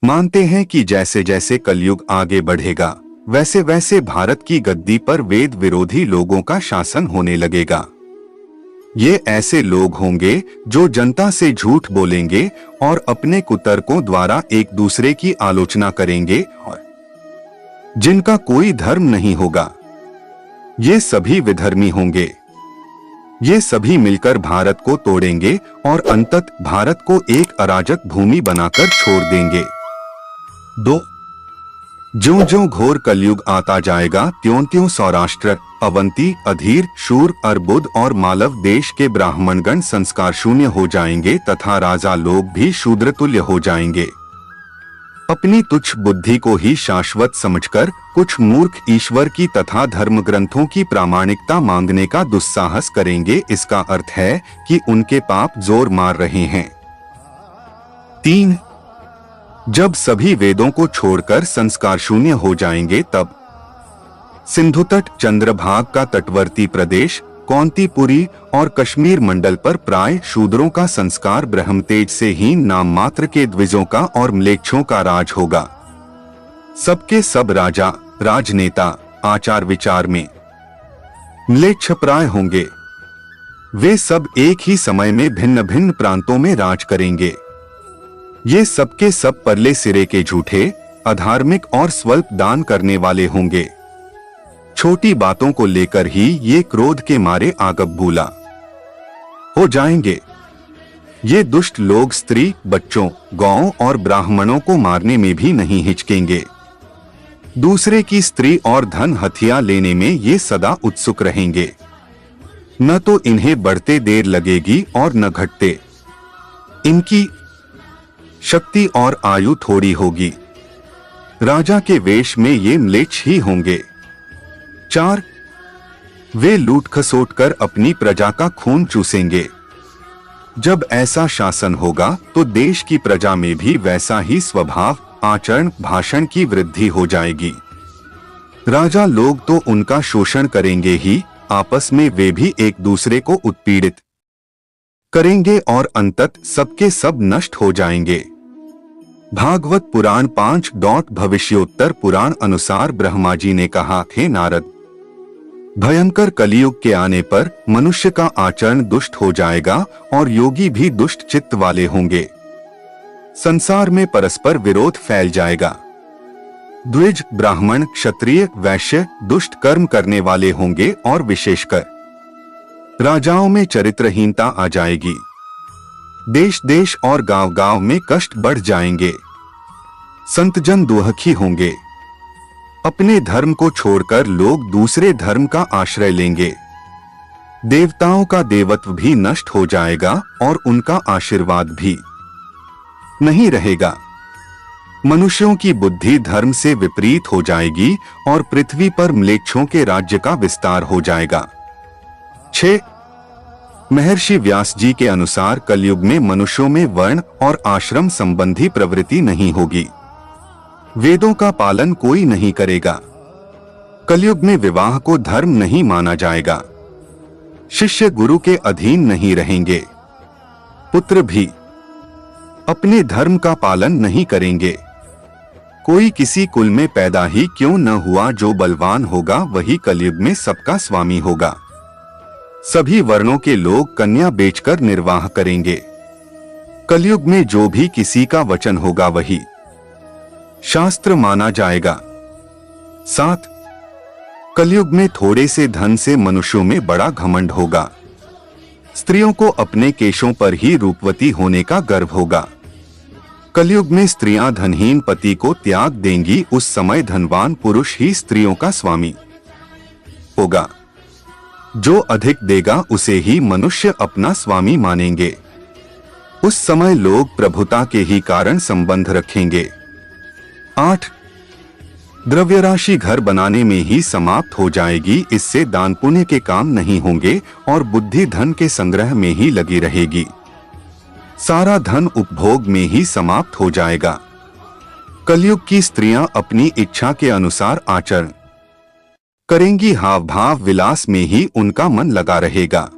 मानते हैं कि जैसे जैसे कलयुग आगे बढ़ेगा वैसे वैसे भारत की गद्दी पर वेद विरोधी लोगों का शासन होने लगेगा। ये ऐसे लोग होंगे जो जनता से झूठ बोलेंगे और अपने कुतर्कों द्वारा एक दूसरे की आलोचना करेंगे और जिनका कोई धर्म नहीं होगा। ये सभी विधर्मी होंगे। ये सभी मिलकर भारत को तोड़ेंगे और अंततः भारत को एक अराजक भूमि बनाकर छोड़ देंगे। 2. ज्यों-ज्यों घोर कलयुग आता जाएगा त्यों-त्यों सौराष्ट्र, अवंती, अधीर, शूर, अर्बुद और मालव देश के ब्राह्मणगण संस्कार शून्य हो जाएंगे तथा राजा लोग भी शूद्रतुल्य हो जाएंगे। अपनी तुच्छ बुद्धि को ही शाश्वत समझकर कुछ मूर्ख ईश्वर की तथा धर्म ग्रंथों की प्रामाणिकता मांगने का दुस्साहस करेंगे। इसका अर्थ है कि उनके पाप जोर मार रहे हैं। 3. जब सभी वेदों को छोड़कर संस्कार शून्य हो जाएंगे तब सिंधु तट, चंद्रभाग का तटवर्ती प्रदेश, कौंतीपुरी और कश्मीर मंडल पर प्राय शूद्रों का संस्कार ब्रह्मतेज से ही नाम मात्र के द्विजों का और म्लेच्छों का राज होगा। सबके सब राजा, राजनेता आचार विचार में म्लेच्छप्राय होंगे। वे सब एक ही समय में भिन्न भिन्न प्रांतों में राज करेंगे। ये सबके सब परले सिरे के झूठे, अधार्मिक और स्वल्प दान करने वाले होंगे। छोटी बातों को लेकर ही ये क्रोध के मारे आगबबूला हो जाएंगे। ये दुष्ट लोग स्त्री, बच्चों, गौओं और ब्राह्मणों को मारने में भी नहीं हिचकेंगे। दूसरे की स्त्री और धन हथिया लेने में ये सदा उत्सुक रहेंगे। न तो इन्हें बढ़ते देर लगेगी और न घटते। इनकी शक्ति और आयु थोड़ी होगी। राजा के वेश में ये म्लेच्छ ही होंगे। 4. वे लूट खसोट कर अपनी प्रजा का खून चूसेंगे। जब ऐसा शासन होगा तो देश की प्रजा में भी वैसा ही स्वभाव, आचरण, भाषण की वृद्धि हो जाएगी। राजा लोग तो उनका शोषण करेंगे ही, आपस में वे भी एक दूसरे को उत्पीड़ित करेंगे और अंततः सबके सब नष्ट हो जाएंगे। भागवत पुराण 5. भविष्योत्तर पुराण अनुसार ब्रह्मा जी ने कहा, हे नारद, भयंकर कलियुग के आने पर मनुष्य का आचरण दुष्ट हो जाएगा और योगी भी दुष्ट चित्त वाले होंगे। संसार में परस्पर विरोध फैल जाएगा। द्विज, ब्राह्मण, क्षत्रिय, वैश्य दुष्ट कर्म करने वाले होंगे और विशेषकर राजाओं में चरित्रहीनता आ जाएगी। देश देश और गांव गांव में कष्ट बढ़ जाएंगे। संतजन दुखी होंगे। अपने धर्म को छोड़कर लोग दूसरे धर्म का आश्रय लेंगे। देवताओं का देवत्व भी नष्ट हो जाएगा और उनका आशीर्वाद भी नहीं रहेगा। मनुष्यों की बुद्धि धर्म से विपरीत हो जाएगी और पृथ्वी पर म्लेच्छों के राज्य का विस्तार हो जाएगा। 6. महर्षि व्यास जी के अनुसार कलयुग में मनुष्यों में वर्ण और आश्रम संबंधी प्रवृत्ति नहीं होगी। वेदों का पालन कोई नहीं करेगा। कलयुग में विवाह को धर्म नहीं माना जाएगा। शिष्य गुरु के अधीन नहीं रहेंगे। पुत्र भी अपने धर्म का पालन नहीं करेंगे। कोई किसी कुल में पैदा ही क्यों न हुआ, जो बलवान होगा वही कलयुग में सबका स्वामी होगा। सभी वर्णों के लोग कन्या बेचकर निर्वाह करेंगे। कलयुग में जो भी किसी का वचन होगा वही शास्त्र माना जाएगा। 7. कलयुग में थोड़े से धन से मनुष्यों में बड़ा घमंड होगा। स्त्रियों को अपने केशों पर ही रूपवती होने का गर्व होगा। कलयुग में स्त्रियां धनहीन पति को त्याग देंगी। उस समय धनवान पुरुष ही स्त्रियों का स्वामी होगा। जो अधिक देगा उसे ही मनुष्य अपना स्वामी मानेंगे। उस समय लोग प्रभुता के ही कारण संबंध रखेंगे। 8. द्रव्य राशि घर बनाने में ही समाप्त हो जाएगी। इससे दान पुण्य के काम नहीं होंगे और बुद्धि धन के संग्रह में ही लगी रहेगी। सारा धन उपभोग में ही समाप्त हो जाएगा। कलयुग की स्त्रियां अपनी इच्छा के अनुसार आचरण करेंगी। हाव भाव विलास में ही उनका मन लगा रहेगा।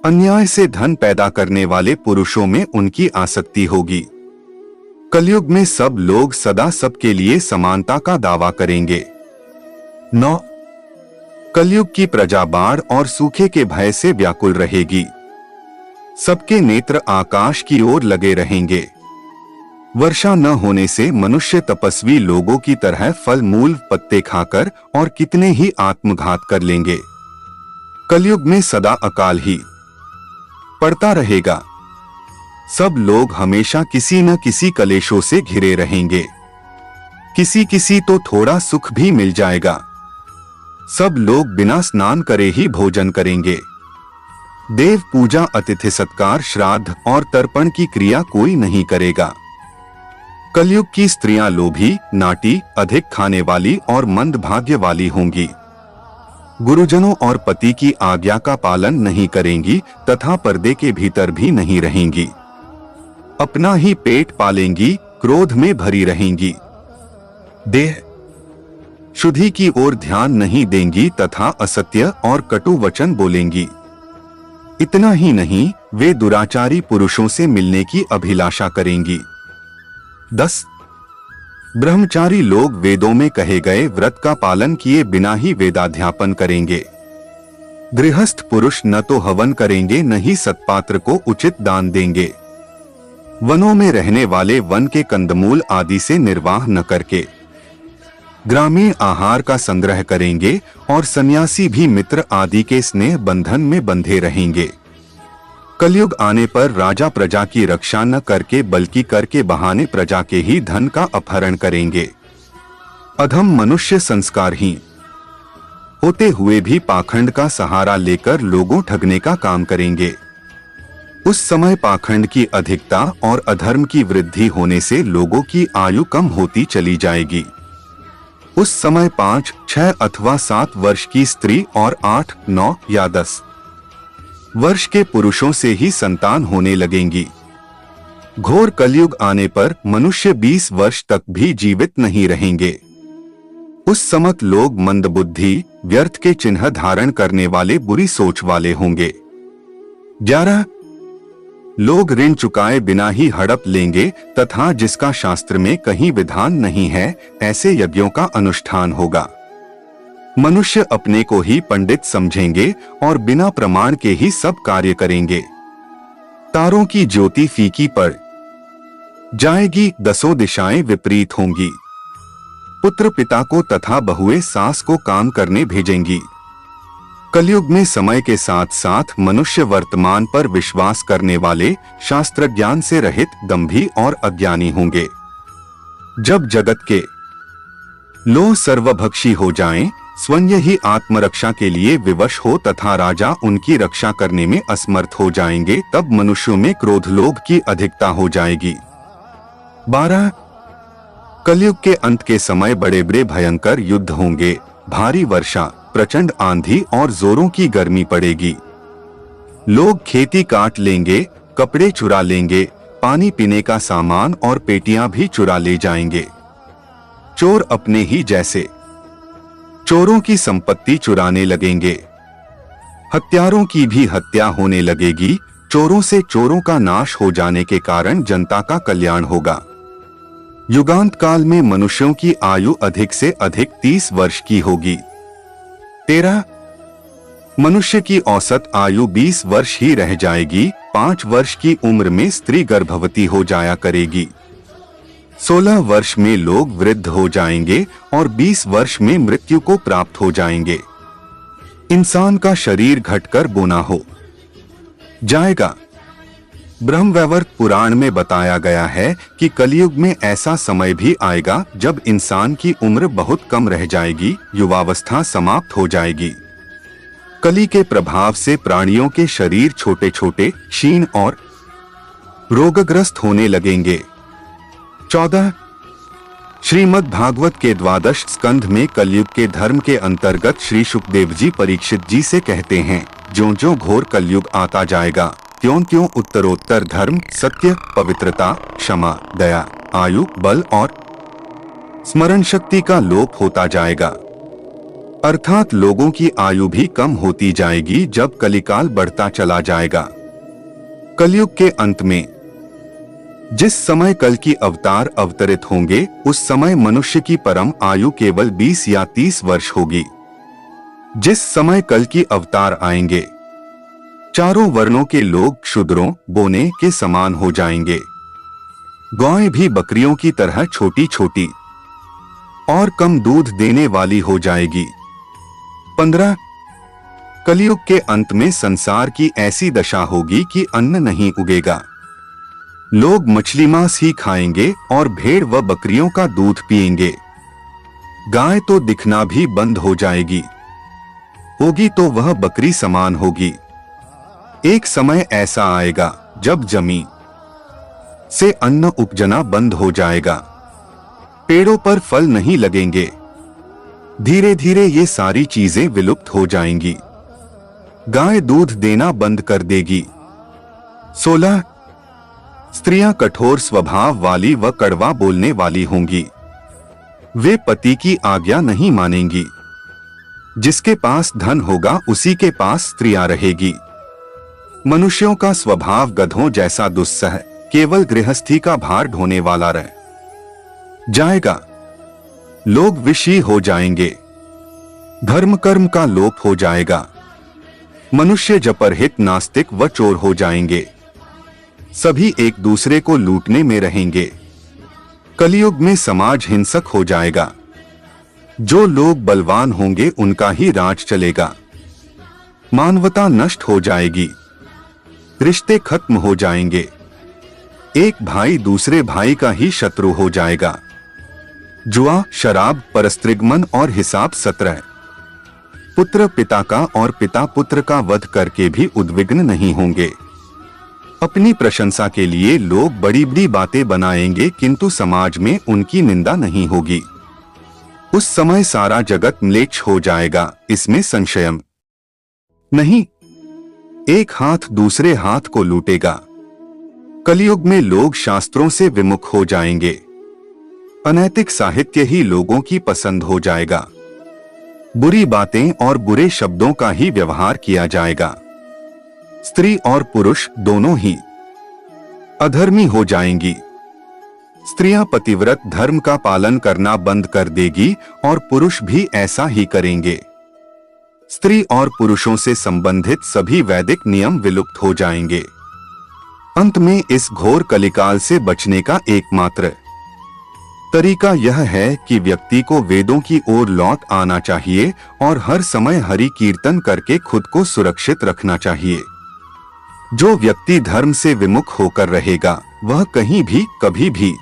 अन्याय से धन पैदा करने वाले पुरुषों में उनकी आसक्ति होगी। कलयुग में सब लोग सदा सबके लिए समानता का दावा करेंगे। 9. कलयुग की प्रजा बाढ़ और सूखे के भय से व्याकुल रहेगी। सबके नेत्र आकाश की ओर लगे रहेंगे। वर्षा न होने से मनुष्य तपस्वी लोगों की तरह फल मूल पत्ते खाकर और कितने ही आत्मघात कर लेंगे। कलयुग में सदा अकाल ही पड़ता रहेगा। सब लोग हमेशा किसी न किसी कलेशों से घिरे रहेंगे। किसी किसी तो थोड़ा सुख भी मिल जाएगा। सब लोग बिना स्नान करे ही भोजन करेंगे। देव पूजा, अतिथि सत्कार, श्राद्ध और तर्पण की क्रिया कोई नहीं करेगा। कलयुग की स्त्रियां लोभी, नाटी, अधिक खाने वाली और मंदभाग्य वाली होंगी। गुरुजनों और पति की आज्ञा का पालन नहीं करेंगी तथा पर्दे के भीतर भी नहीं रहेंगी। अपना ही पेट पालेंगी, क्रोध में भरी रहेंगी। देह शुद्धि की ओर ध्यान नहीं देंगी तथा असत्य और कटु वचन बोलेंगी। इतना ही नहीं, वे दुराचारी पुरुषों से मिलने की अभिलाषा करेंगी। 10. ब्रह्मचारी लोग वेदों में कहे गए व्रत का पालन किए बिना ही वेदाध्यापन करेंगे। गृहस्थ पुरुष न तो हवन करेंगे न ही सत्पात्र को उचित दान देंगे। वनों में रहने वाले वन के कंदमूल आदि से निर्वाह न करके ग्रामीण आहार का संग्रह करेंगे और सन्यासी भी मित्र आदि के स्नेह बंधन में बंधे रहेंगे। कलयुग आने पर राजा प्रजा की रक्षा न करके बल्कि कर के बहाने प्रजा के ही धन का अपहरण करेंगे। अधम मनुष्य संस्कारहीन होते हुए भी पाखंड का सहारा लेकर लोगों ठगने का काम करेंगे। उस समय पाखंड की अधिकता और अधर्म की वृद्धि होने से लोगों की आयु कम होती चली जाएगी। उस समय 5, 6 अथवा 7 वर्ष की स्त्री और 8, 9 या 10 वर्ष के पुरुषों से ही संतान होने लगेंगी। घोर कलयुग आने पर मनुष्य 20 वर्ष तक भी जीवित नहीं रहेंगे। उस समय लोग मंदबुद्धि, व्यर्थ के चिन्ह धारण करने वाले, बुरी सोच वाले होंगे। 11. लोग ऋण चुकाए बिना ही हड़प लेंगे तथा जिसका शास्त्र में कहीं विधान नहीं है, ऐसे यज्ञों का अनुष्ठान होगा। मनुष्य अपने को ही पंडित समझेंगे और बिना प्रमाण के ही सब कार्य करेंगे। तारों की ज्योति फीकी पड़ जाएगी, 10 दिशाएं विपरीत होंगी। पुत्र पिता को तथा बहुएं सास को काम करने भेजेंगी। कलयुग में समय के साथ साथ मनुष्य वर्तमान पर विश्वास करने वाले, शास्त्र ज्ञान से रहित, दंभी और अज्ञानी होंगे। जब जगत के लोग सर्वभक्षी हो जाएं, स्वयं ही आत्मरक्षा के लिए विवश हो तथा राजा उनकी रक्षा करने में असमर्थ हो जाएंगे, तब मनुष्यों में क्रोध लोभ की अधिकता हो जाएगी। 12. कलयुग के अंत के समय बड़े बड़े भयंकर युद्ध होंगे। भारी वर्षा, प्रचंड आंधी और जोरों की गर्मी पड़ेगी। लोग खेती काट लेंगे, कपड़े चुरा लेंगे, पानी पीने का सामान और पेटियां भी चुरा ले जाएंगे। चोर अपने ही जैसे चोरों की संपत्ति चुराने लगेंगे। हत्यारों की भी हत्या होने लगेगी। चोरों से चोरों का नाश हो जाने के कारण जनता का कल्याण होगा। युगांत काल में मनुष्यों की आयु अधिक से अधिक 30 वर्ष की होगी। 13. मनुष्य की औसत आयु 20 वर्ष ही रह जाएगी। 5 वर्ष की उम्र में स्त्री गर्भवती हो जाया करेगी। 16 वर्ष में लोग वृद्ध हो जाएंगे और 20 वर्ष में मृत्यु को प्राप्त हो जाएंगे। इंसान का शरीर घटकर बोना हो जाएगा। ब्रह्मवैवर्त पुराण में बताया गया है कि कलयुग में ऐसा समय भी आएगा जब इंसान की उम्र बहुत कम रह जाएगी, युवावस्था समाप्त हो जाएगी। कली के प्रभाव से प्राणियों के शरीर छोटे छोटे, क्षीण और रोगग्रस्त होने लगेंगे। 14. श्रीमद् भागवत के 12 स्कंध में कलयुग के धर्म के अंतर्गत श्री सुखदेव जी परीक्षित जी से कहते हैं, ज्यों-ज्यों घोर कलयुग आता जाएगा, त्यों-त्यों उत्तरोत्तर धर्म, सत्य, पवित्रता, क्षमा, दया, आयु, बल और स्मरण शक्ति का लोप होता जाएगा। अर्थात लोगों की आयु भी कम होती जाएगी जब कलिकाल बढ़ता चला जाएगा। कलयुग के अंत में जिस समय कल की अवतार अवतरित होंगे उस समय मनुष्य की परम आयु केवल 20 या 30 वर्ष होगी। जिस समय कल की अवतार आएंगे चारों वर्णों के लोग क्षुद्रों बोने के समान हो जाएंगे। गायें भी बकरियों की तरह छोटी छोटी और कम दूध देने वाली हो जाएगी। 15 कलयुग के अंत में संसार की ऐसी दशा होगी कि अन्न नहीं उगेगा। लोग मछली मांस ही खाएंगे और भेड़ व बकरियों का दूध पिएंगे। गाय तो दिखना भी बंद हो जाएगी, होगी तो वह बकरी समान होगी। एक समय ऐसा आएगा जब जमीन से अन्न उपजना बंद हो जाएगा, पेड़ों पर फल नहीं लगेंगे। धीरे धीरे ये सारी चीजें विलुप्त हो जाएंगी। गाय दूध देना बंद कर देगी। 16 स्त्रियां कठोर स्वभाव वाली व कड़वा बोलने वाली होंगी। वे पति की आज्ञा नहीं मानेंगी। जिसके पास धन होगा उसी के पास स्त्रियां रहेगी। मनुष्यों का स्वभाव गधों जैसा दुस्सह, केवल गृहस्थी का भार ढोने वाला रह जाएगा। लोग विषयी हो जाएंगे। धर्म कर्म का लोप हो जाएगा। मनुष्य जपरहित नास्तिक व चोर हो जाएंगे। सभी एक दूसरे को लूटने में रहेंगे। कलयुग में समाज हिंसक हो जाएगा। जो लोग बलवान होंगे उनका ही राज चलेगा। मानवता नष्ट हो जाएगी। रिश्ते खत्म हो जाएंगे। एक भाई दूसरे भाई का ही शत्रु हो जाएगा। जुआ, शराब, परस्त्रीगमन और हिसाब 17 पुत्र पिता का और पिता पुत्र का वध करके भी उद्विग्न नहीं होंगे। अपनी प्रशंसा के लिए लोग बड़ी बड़ी बातें बनाएंगे किंतु समाज में उनकी निंदा नहीं होगी। उस समय सारा जगत म्लेच्छ हो जाएगा, इसमें संशय नहीं। एक हाथ दूसरे हाथ को लूटेगा। कलयुग में लोग शास्त्रों से विमुख हो जाएंगे। अनैतिक साहित्य ही लोगों की पसंद हो जाएगा। बुरी बातें और बुरे शब्दों का ही व्यवहार किया जाएगा। स्त्री और पुरुष दोनों ही अधर्मी हो जाएंगी। स्त्रियां पतिव्रत धर्म का पालन करना बंद कर देगी और पुरुष भी ऐसा ही करेंगे। स्त्री और पुरुषों से संबंधित सभी वैदिक नियम विलुप्त हो जाएंगे। अंत में इस घोर कलिकाल से बचने का एकमात्र तरीका यह है कि व्यक्ति को वेदों की ओर लौट आना चाहिए और हर समय हरि कीर्तन करके खुद को सुरक्षित रखना चाहिए। जो व्यक्ति धर्म से विमुख होकर रहेगा वह कहीं भी कभी भी